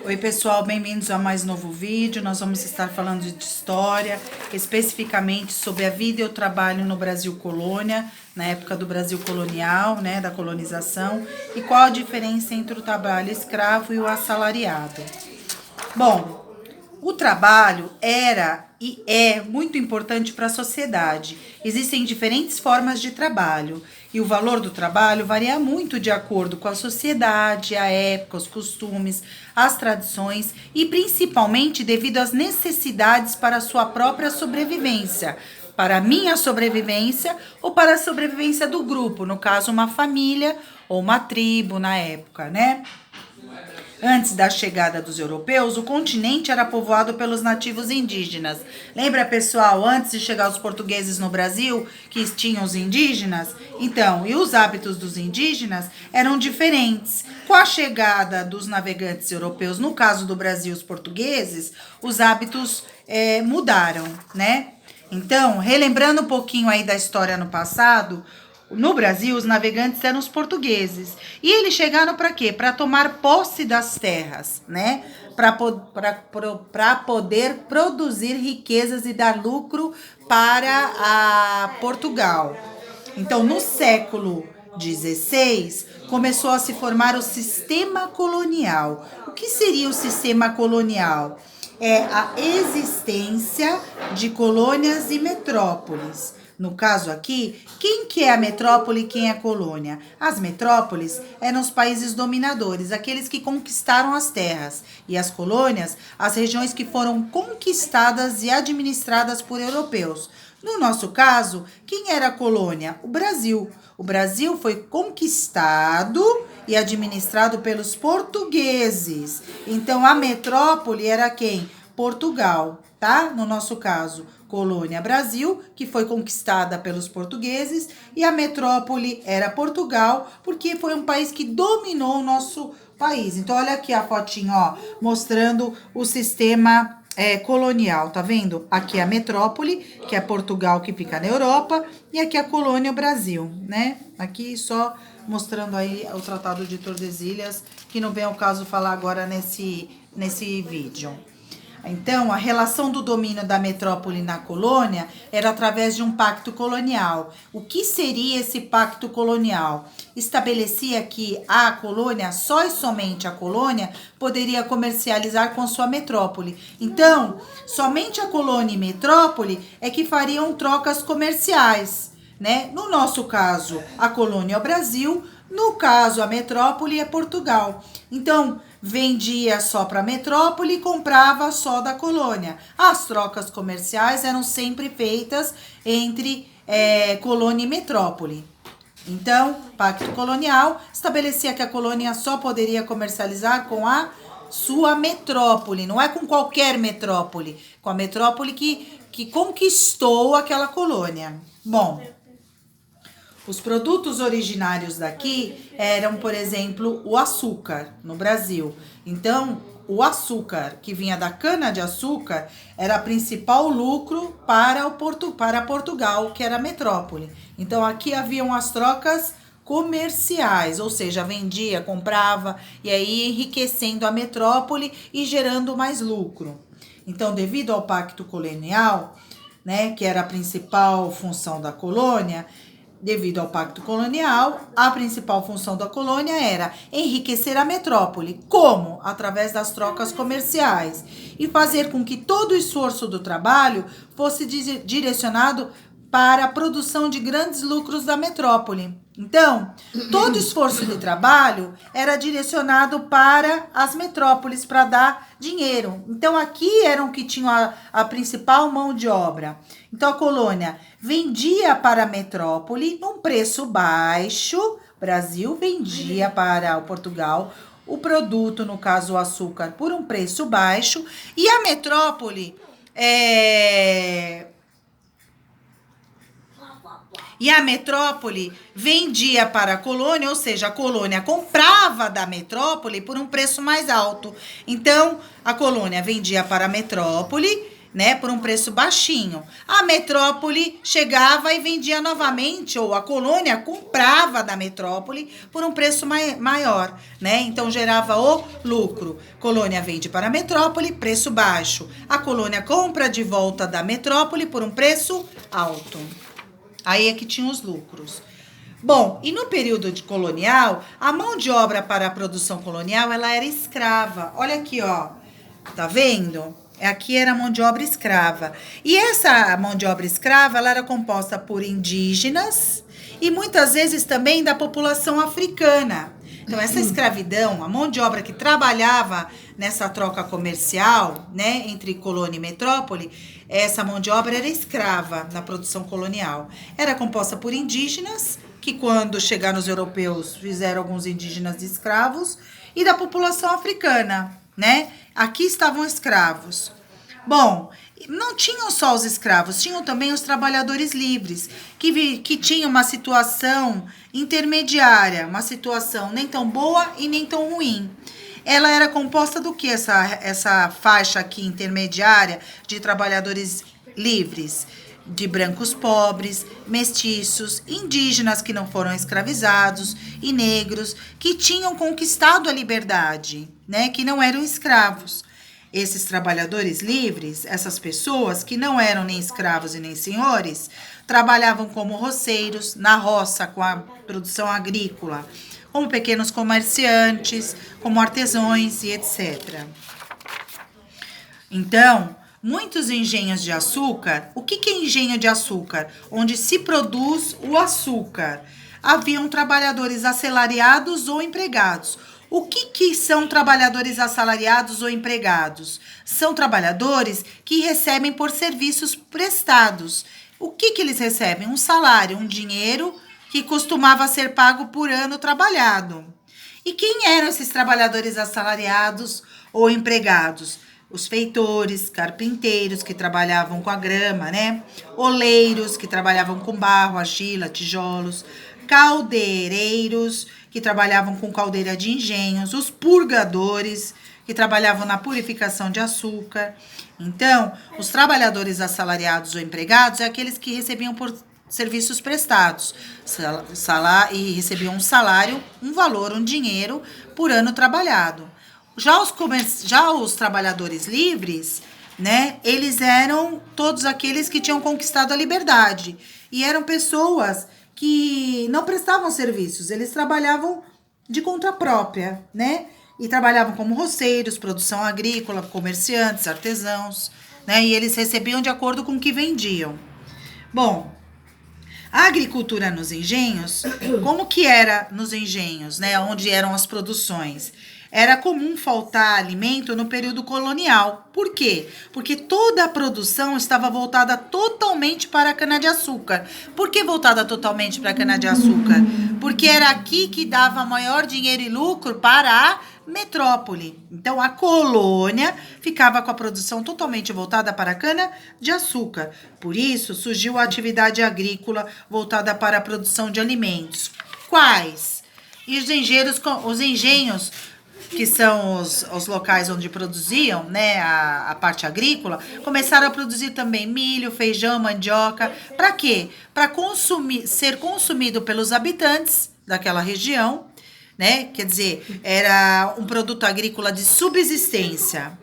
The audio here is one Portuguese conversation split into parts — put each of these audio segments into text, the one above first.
Oi pessoal, bem-vindos a mais novo vídeo. Nós vamos estar falando de história, especificamente sobre a vida e o trabalho no Brasil colônia, na época do Brasil colonial, né, da colonização, e qual a diferença entre o trabalho escravo e o assalariado. Bom, o trabalho era e é muito importante para a sociedade. Existem diferentes formas de trabalho e o valor do trabalho varia muito de acordo com a sociedade, a época, os costumes, as tradições e principalmente devido às necessidades para a sua própria sobrevivência, para a minha sobrevivência ou para a sobrevivência do grupo, no caso uma família ou uma tribo na época, né? Antes da chegada dos europeus, o continente era povoado pelos nativos indígenas. Lembra, pessoal, antes de chegar os portugueses no Brasil, que tinham os indígenas? Então, e os hábitos dos indígenas eram diferentes. Com a chegada dos navegantes europeus, no caso do Brasil, os portugueses, os hábitos mudaram, né? Então, relembrando um pouquinho aí da história no passado, no Brasil, os navegantes eram os portugueses. E eles chegaram para quê? Para tomar posse das terras, né? Para poder produzir riquezas e dar lucro para a Portugal. Então, no século XVI, começou a se formar o sistema colonial. O que seria o sistema colonial? É a existência de colônias e metrópoles. No caso aqui, quem que é a metrópole e quem é a colônia? As metrópoles eram os países dominadores, aqueles que conquistaram as terras, e as colônias, as regiões que foram conquistadas e administradas por europeus. No nosso caso, quem era a colônia? O Brasil. O Brasil foi conquistado e administrado pelos portugueses. Então, a metrópole era quem? Portugal, tá? No nosso caso, colônia Brasil, que foi conquistada pelos portugueses, e a metrópole era Portugal, porque foi um país que dominou o nosso país. Então, olha aqui a fotinho, ó, mostrando o sistema colonial, tá vendo? Aqui é a metrópole, que é Portugal, que fica na Europa, e aqui a colônia, o Brasil, né? Aqui só mostrando aí o Tratado de Tordesilhas, que não vem ao caso falar agora nesse vídeo. Então, a relação do domínio da metrópole na colônia era através de um pacto colonial. O que seria esse pacto colonial? Estabelecia que a colônia, só e somente a colônia, poderia comercializar com sua metrópole. Então, somente a colônia e metrópole é que fariam trocas comerciais, né? No nosso caso, a colônia é o Brasil, no caso, a metrópole é Portugal. Então, vendia só para a metrópole e comprava só da colônia. As trocas comerciais eram sempre feitas entre colônia e metrópole. Então, pacto colonial estabelecia que a colônia só poderia comercializar com a sua metrópole, não é com qualquer metrópole, com a metrópole que conquistou aquela colônia. Bom, os produtos originários daqui eram, por exemplo, o açúcar no Brasil. Então, o açúcar que vinha da cana-de-açúcar era o principal lucro para Portugal, que era a metrópole. Então, aqui haviam as trocas comerciais, ou seja, vendia, comprava e aí enriquecendo a metrópole e gerando mais lucro. Então, devido ao pacto colonial, né, que era a principal função da colônia, devido ao pacto colonial, a principal função da colônia era enriquecer a metrópole. Como? Através das trocas comerciais. E fazer com que todo o esforço do trabalho fosse direcionado para a produção de grandes lucros da metrópole. Então, todo esforço de trabalho era direcionado para as metrópoles, para dar dinheiro. Então, aqui eram que tinham a principal mão de obra. Então, a colônia vendia para a metrópole num preço baixo. Brasil vendia para o Portugal o produto, no caso o açúcar, por um preço baixo. E a metrópole vendia para a colônia, ou seja, a colônia comprava da metrópole por um preço mais alto. Então, a colônia vendia para a metrópole, né, por um preço baixinho. A metrópole chegava e vendia novamente, ou a colônia comprava da metrópole por um preço maior, né? Então gerava o lucro. Colônia vende para a metrópole, preço baixo. A colônia compra de volta da metrópole por um preço alto. Aí é que tinha os lucros. Bom, e no período colonial, a mão de obra para a produção colonial, ela era escrava. Olha aqui, ó. Tá vendo? Aqui era mão de obra escrava. E essa mão de obra escrava, ela era composta por indígenas e muitas vezes também da população africana. Então, essa escravidão, a mão de obra que trabalhava nessa troca comercial, né, entre colônia e metrópole, essa mão de obra era escrava na produção colonial. Era composta por indígenas, que quando chegaram os europeus, fizeram alguns indígenas de escravos, e da população africana, né? Aqui estavam escravos. Bom, não tinham só os escravos, tinham também os trabalhadores livres, que tinham uma situação intermediária, uma situação nem tão boa e nem tão ruim. Ela era composta do que essa faixa aqui intermediária de trabalhadores livres? De brancos pobres, mestiços, indígenas que não foram escravizados e negros que tinham conquistado a liberdade, né, que não eram escravos. Esses trabalhadores livres, essas pessoas que não eram nem escravos e nem senhores, trabalhavam como roceiros na roça com a produção agrícola, como pequenos comerciantes, como artesãos e etc. Então, muitos engenhos de açúcar. O que é engenho de açúcar? Onde se produz o açúcar. Haviam trabalhadores assalariados ou empregados. O que são trabalhadores assalariados ou empregados? São trabalhadores que recebem por serviços prestados. O que eles recebem? Um salário, um dinheiro que costumava ser pago por ano trabalhado. E quem eram esses trabalhadores assalariados ou empregados? Os feitores, carpinteiros que trabalhavam com a grama, né? Oleiros que trabalhavam com barro, argila, tijolos, caldeireiros que trabalhavam com caldeira de engenhos, os purgadores que trabalhavam na purificação de açúcar. Então, os trabalhadores assalariados ou empregados é aqueles que recebiam por serviços prestados e recebiam um salário, um valor, um dinheiro por ano trabalhado. Já os trabalhadores livres, né, eles eram todos aqueles que tinham conquistado a liberdade. E eram pessoas que não prestavam serviços, eles trabalhavam de conta própria, né? E trabalhavam como roceiros, produção agrícola, comerciantes, artesãos, né? E eles recebiam de acordo com o que vendiam. Bom, a agricultura nos engenhos, como que era nos engenhos, né? Onde eram as produções? Era comum faltar alimento no período colonial. Por quê? Porque toda a produção estava voltada totalmente para a cana-de-açúcar. Por que voltada totalmente para a cana-de-açúcar? Porque era aqui que dava maior dinheiro e lucro para a metrópole. Então, a colônia ficava com a produção totalmente voltada para a cana-de-açúcar. Por isso, surgiu a atividade agrícola voltada para a produção de alimentos. Quais? E os engenhos que são os locais onde produziam, né, a parte agrícola, começaram a produzir também milho, feijão, mandioca. Para quê? Para ser consumido pelos habitantes daquela região, né? Quer dizer, era um produto agrícola de subsistência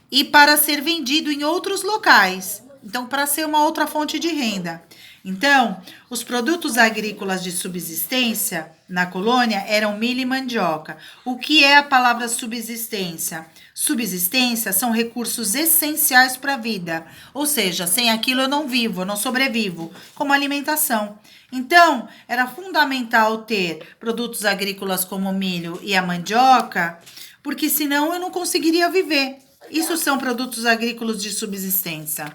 e para ser vendido em outros locais. Então, para ser uma outra fonte de renda. Então, os produtos agrícolas de subsistência na colônia eram milho e mandioca. O que é a palavra subsistência? Subsistência são recursos essenciais para a vida. Ou seja, sem aquilo eu não vivo, eu não sobrevivo, como alimentação. Então, era fundamental ter produtos agrícolas como o milho e a mandioca, porque senão eu não conseguiria viver. Isso são produtos agrícolas de subsistência.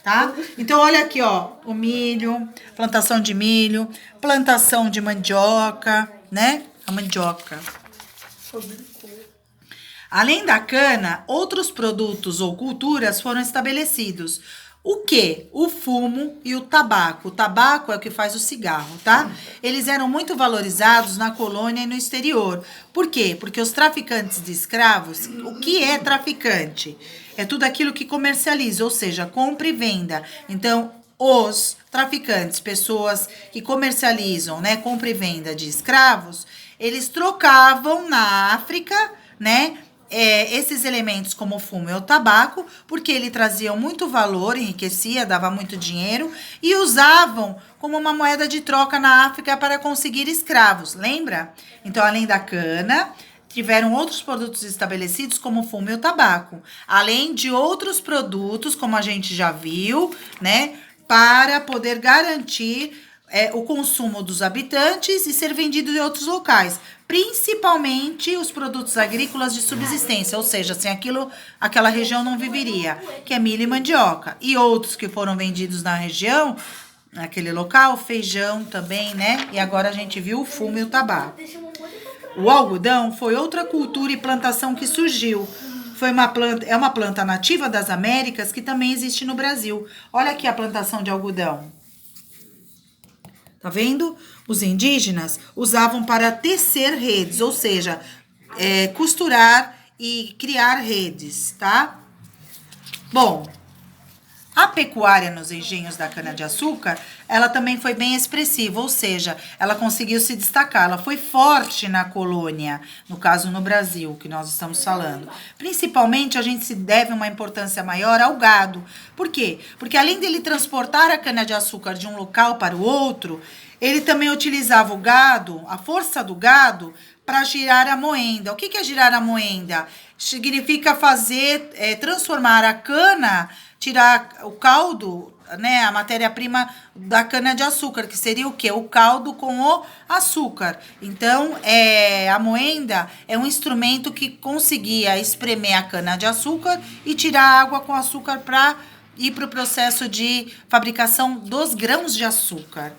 Tá? Então, olha aqui, ó, o milho, plantação de milho, plantação de mandioca, né? A mandioca. Além da cana, outros produtos ou culturas foram estabelecidos, O que? O fumo e o tabaco. O tabaco é o que faz o cigarro, tá? Eles eram muito valorizados na colônia e no exterior. Por quê? Porque os traficantes de escravos, o que é traficante? É tudo aquilo que comercializa, ou seja, compra e venda. Então, os traficantes, pessoas que comercializam, né, compra e venda de escravos, eles trocavam na África, né, esses elementos como o fumo e o tabaco, porque ele trazia muito valor, enriquecia, dava muito dinheiro, e usavam como uma moeda de troca na África para conseguir escravos, lembra? Então, além da cana, tiveram outros produtos estabelecidos, como o fumo e o tabaco, além de outros produtos, como a gente já viu, né, para poder garantir o consumo dos habitantes e ser vendido em outros locais, principalmente os produtos agrícolas de subsistência, ou seja, sem aquilo, aquela região não viveria, que é milho e mandioca. E outros que foram vendidos na região, naquele local, feijão também, né? E agora a gente viu o fumo e o tabaco. O algodão foi outra cultura e plantação que surgiu. É uma planta nativa das Américas que também existe no Brasil. Olha aqui a plantação de algodão. Tá vendo? Os indígenas usavam para tecer redes, ou seja, costurar e criar redes, tá? Bom, a pecuária nos engenhos da cana-de-açúcar, ela também foi bem expressiva, ou seja, ela conseguiu se destacar, ela foi forte na colônia, no caso no Brasil, que nós estamos falando. Principalmente, a gente se deve uma importância maior ao gado. Por quê? Porque além dele transportar a cana-de-açúcar de um local para o outro, ele também utilizava o gado, a força do gado, para girar a moenda. O que é girar a moenda? Significa transformar a cana, tirar o caldo, né, a matéria-prima da cana-de-açúcar, que seria o quê? O caldo com o açúcar. Então, a moenda é um instrumento que conseguia espremer a cana-de-açúcar e tirar a água com açúcar para ir para o processo de fabricação dos grãos de açúcar.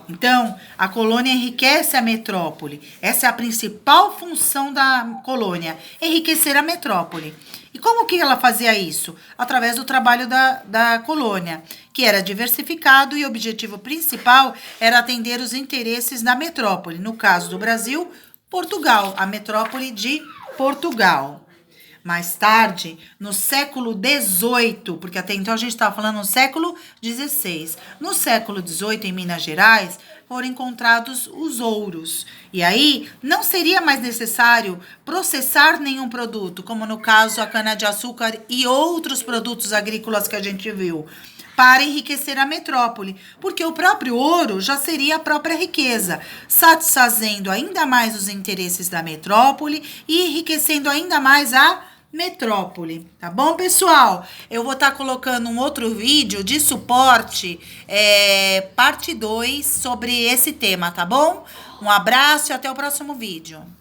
Então, a colônia enriquece a metrópole. Essa é a principal função da colônia, enriquecer a metrópole. E como que ela fazia isso? Através do trabalho da colônia, que era diversificado e o objetivo principal era atender os interesses da metrópole. No caso do Brasil, Portugal, a metrópole de Portugal. Mais tarde, no século XVIII, porque até então a gente estava falando no século XVI. No século XVIII, em Minas Gerais, foram encontrados os ouros. E aí, não seria mais necessário processar nenhum produto, como no caso a cana-de-açúcar e outros produtos agrícolas que a gente viu, para enriquecer a metrópole, porque o próprio ouro já seria a própria riqueza, satisfazendo ainda mais os interesses da metrópole e enriquecendo ainda mais a metrópole, tá bom, pessoal? Eu vou estar colocando um outro vídeo de suporte, parte 2, sobre esse tema, tá bom? Um abraço e até o próximo vídeo.